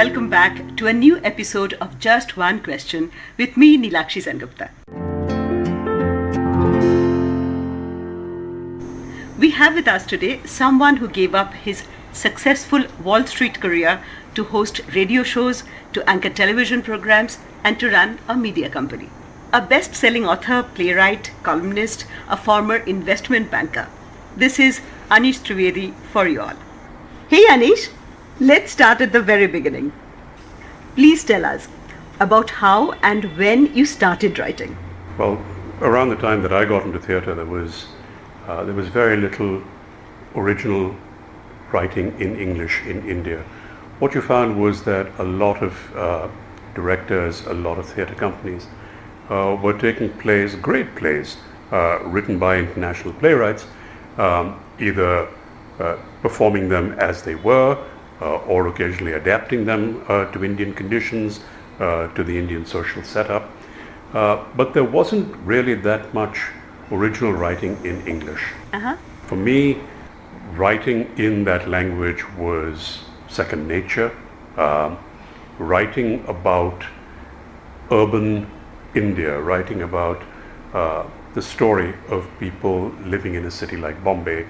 welcome back to a new episode of Just One Question with me, Nilakshi Sengupta. We have with us today someone who gave up his successful Wall Street career to host radio shows, to anchor television programs, and to run a media company. A best-selling author, playwright, columnist, a former investment banker. This is ANISH Trivedi for you all. Hey Anish, let's start at the very beginning. Please tell us about how and when you started writing. Well, around the time that I got into theatre, there was very little original writing in English in India. What you found was that a lot of directors, a lot of theatre companies were taking plays, great plays, written by international playwrights, either performing them as they were, or occasionally adapting them to Indian conditions, to the Indian social setup. But there wasn't really that much original writing in English. For me, writing in that language was second nature. Writing about urban India, writing about the story of people living in a city like Bombay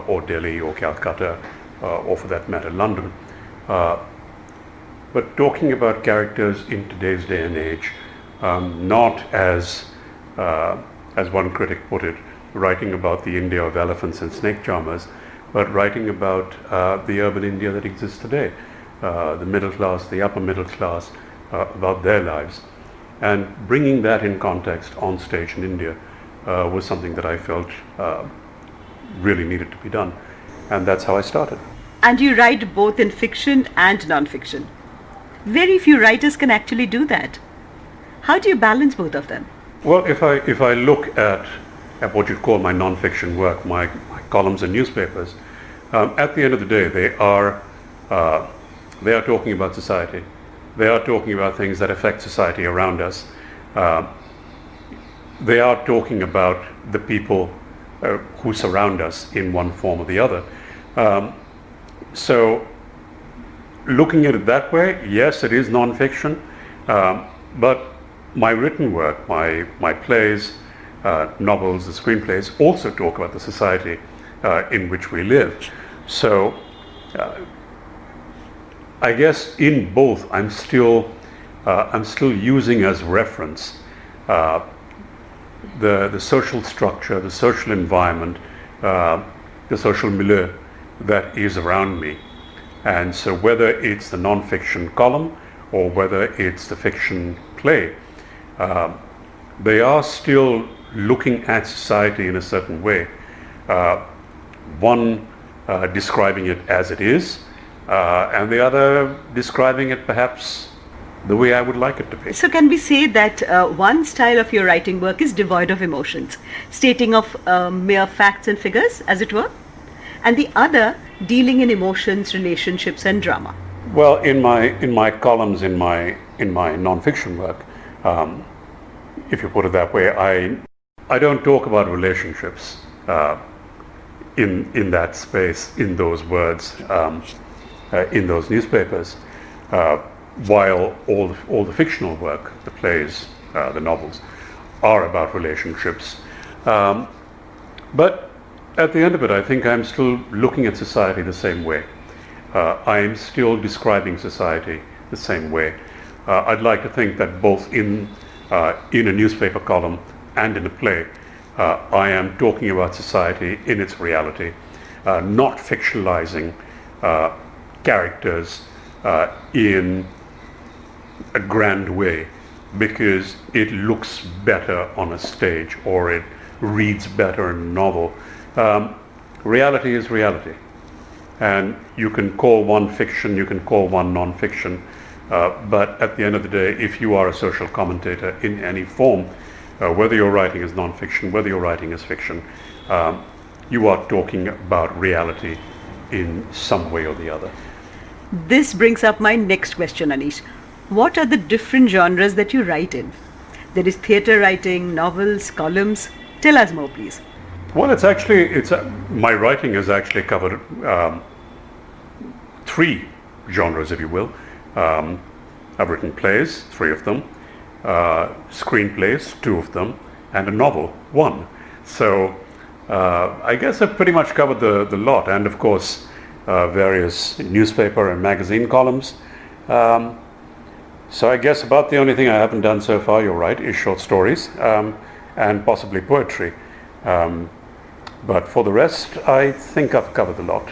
or Delhi or Calcutta or for that matter London. But talking about characters in today's day and age, not as one critic put it, writing about the India of elephants and snake charmers, but writing about the urban India that exists today, the middle class, the upper middle class, about their lives. And bringing that in context on stage in India was something that I felt really needed to be done. And that's how I started. And you write both in fiction and non-fiction. Very few writers can actually do that. How do you balance both of them? Well, if I look at what you call my non-fiction work, my columns and newspapers, at the end of the day, they are talking about society. They are talking about things that affect society around us. They are talking about the people who surround us in one form or the other. So looking at it that way, yes, it is non-fiction, but my written work, my plays, novels, the screenplays also talk about the society in which we live. So I guess in both I'm still using as reference the social structure, the social environment, the social milieu that is around me. And so whether it's the non-fiction column or whether it's the fiction play, they are still looking at society in a certain way. One describing it as it is, and the other describing it perhaps the way I would like it to be. So can we say that one style of your writing work is devoid of emotions, stating of mere facts and figures, as it were, and the other dealing in emotions, relationships, and drama? Well, in my columns, in my non-fiction work, if you put it that way, I don't talk about relationships in that space, in those words, in those newspapers, while all the fictional work, the plays, the novels, are about relationships. But at the end of it, I think I'm still looking at society the same way. I'm still describing society the same way. I'd like to think that both in a newspaper column and in a play, I am talking about society in its reality, not fictionalizing characters in a grand way because it looks better on a stage or it reads better in a novel. Reality is reality, and you can call one fiction, you can call one non-fiction, but at the end of the day, if you are a social commentator in any form, whether you're writing as non-fiction, whether you're writing as fiction, you are talking about reality in some way or the other. This brings up my next question, Anish. What are the different genres that you write in? There is theatre writing, novels, columns. Tell us more, please. Well, my writing has actually covered three genres, if you will. I've written plays, 3 of them, screenplays, 2 of them, and a novel, 1. So I guess I've pretty much covered the lot, and of course various newspaper and magazine columns. So I guess about the only thing I haven't done so far, you're right, is short stories and possibly poetry. But for the rest, I think I've covered the lot.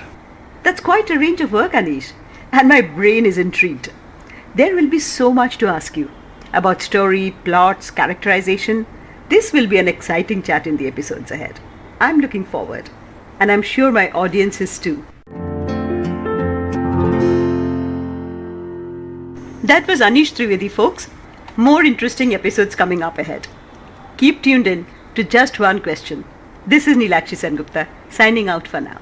That's quite a range of work, Anish. And my brain is intrigued. There will be so much to ask you about story, plots, characterization. This will be an exciting chat in the episodes ahead. I'm looking forward, and I'm sure my audience is too. That was Anish Trivedi, folks. More interesting episodes coming up ahead. Keep tuned in to Just One Question. This is Neelakshi Sengupta, signing out for now.